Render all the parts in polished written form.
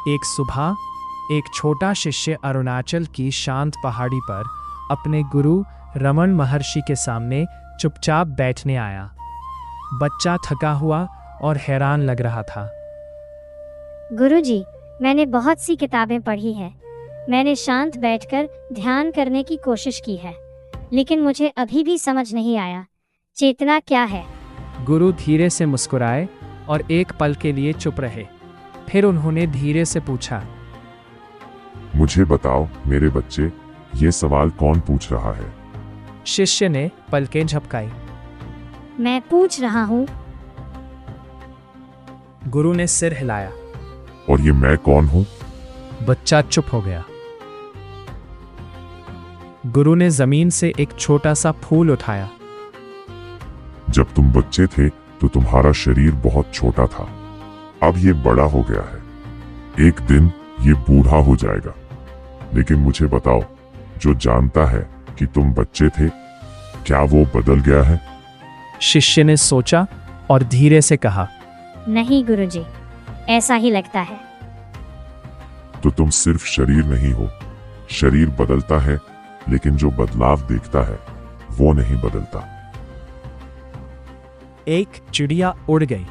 एक सुबह एक छोटा शिष्य अरुणाचल की शांत पहाड़ी पर अपने गुरु रमन महर्षि के सामने चुपचाप बैठने आया। बच्चा थका हुआ और हैरान लग रहा था। गुरुजी, मैंने बहुत सी किताबें पढ़ी हैं। मैंने शांत बैठकर ध्यान करने की कोशिश की है, लेकिन मुझे अभी भी समझ नहीं आया, चेतना क्या है। गुरु धीरे से मुस्कुराए और एक पल के लिए चुप रहे। फिर उन्होंने धीरे से पूछा, मुझे बताओ मेरे बच्चे, ये सवाल कौन पूछ रहा है? शिष्य ने पलकें झपकाई। मैं पूछ रहा हूँ। गुरु ने सिर हिलाया। और ये मैं कौन हूँ? बच्चा चुप हो गया। गुरु ने जमीन से एक छोटा सा फूल उठाया। जब तुम बच्चे थे तो तुम्हारा शरीर बहुत छोटा था, अब ये बड़ा हो गया है। एक दिन ये बूढ़ा हो जाएगा। लेकिन मुझे बताओ, जो जानता है कि तुम बच्चे थे, क्या वो बदल गया है? शिष्य ने सोचा और धीरे से कहा, नहीं गुरुजी, ऐसा ही लगता है। तो तुम सिर्फ शरीर नहीं हो। शरीर बदलता है, लेकिन जो बदलाव देखता है वो नहीं बदलता। एक चिड़िया उड़ गई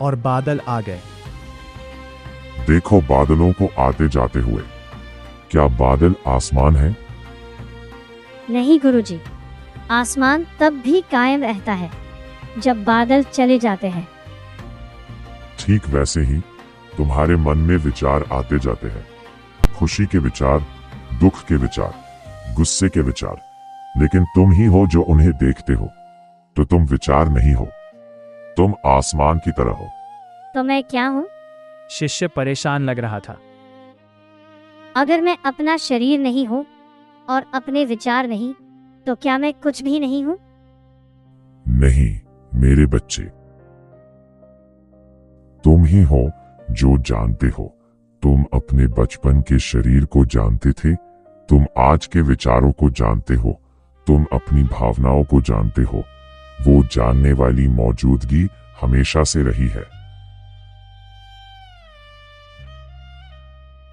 और बादल आ गए। देखो बादलों को आते जाते हुए। क्या बादल आसमान है? नहीं गुरुजी, आसमान तब भी कायम रहता है जब बादल चले जाते हैं। ठीक वैसे ही तुम्हारे मन में विचार आते जाते हैं। खुशी के विचार, दुख के विचार, गुस्से के विचार, लेकिन तुम ही हो जो उन्हें देखते हो। तो तुम विचार नहीं हो, तुम आसमान की तरह हो। तो मैं क्या हूँ? शिष्य परेशान लग रहा था। अगर मैं अपना शरीर नहीं हूँ और अपने विचार नहीं, तो क्या मैं कुछ भी नहीं हूँ? नहीं मेरे बच्चे, तुम ही हो जो जानते हो। तुम अपने बचपन के शरीर को जानते थे, तुम आज के विचारों को जानते हो, तुम अपनी भावनाओं को जानते हो। वो जानने वाली मौजूदगी हमेशा से रही है।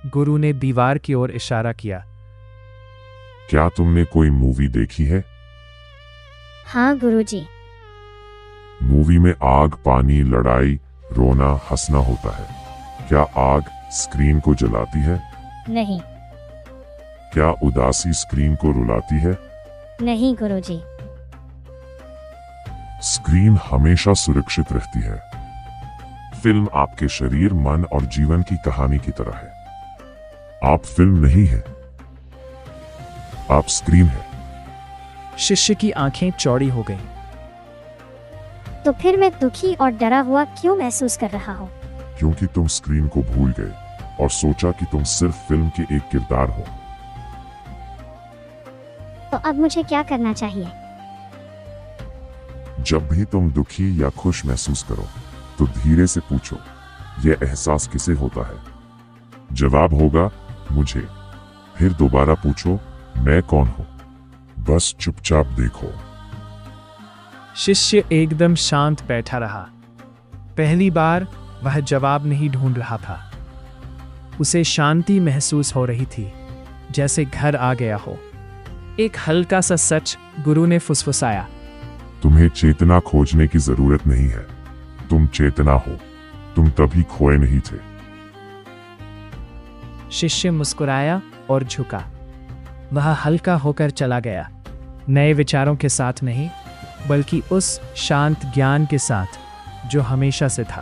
गुरु ने दीवार की ओर इशारा किया। क्या तुमने कोई मूवी देखी है? हाँ गुरुजी। मूवी में आग, पानी, लड़ाई, रोना, हंसना होता है। क्या आग स्क्रीन को जलाती है? नहीं। क्या उदासी स्क्रीन को रुलाती है? नहीं गुरुजी। स्क्रीन हमेशा सुरक्षित रहती है। फिल्म आपके शरीर, मन और जीवन की कहानी की तरह है। आप फिल्म नहीं है, आप स्क्रीन है। शिष्य की आंखें चौड़ी हो गईं। तो फिर मैं दुखी और डरा हुआ क्यों महसूस कर रहा हूँ? क्योंकि तुम स्क्रीन को भूल गए और सोचा कि तुम सिर्फ फिल्म के एक किरदार हो। तो अब मुझे क्या करना चाहिए? जब भी तुम दुखी या खुश महसूस करो, तो धीरे से पूछो, यह एहसास किसे होता है? जवाब होगा, मुझे। फिर दोबारा पूछो, मैं कौन हूं? बस चुपचाप देखो। शिष्य एकदम शांत बैठा रहा। पहली बार वह जवाब नहीं ढूंढ रहा था। उसे शांति महसूस हो रही थी, जैसे घर आ गया हो। एक हल्का सा सच गुरु ने फुसफुसाया। तुम्हें चेतना खोजने की जरूरत नहीं है, तुम चेतना हो। तुम तभी खोए नहीं थे। शिष्य मुस्कुराया और झुका। वह हल्का होकर चला गया, नए विचारों के साथ नहीं, बल्कि उस शांत ज्ञान के साथ जो हमेशा से था।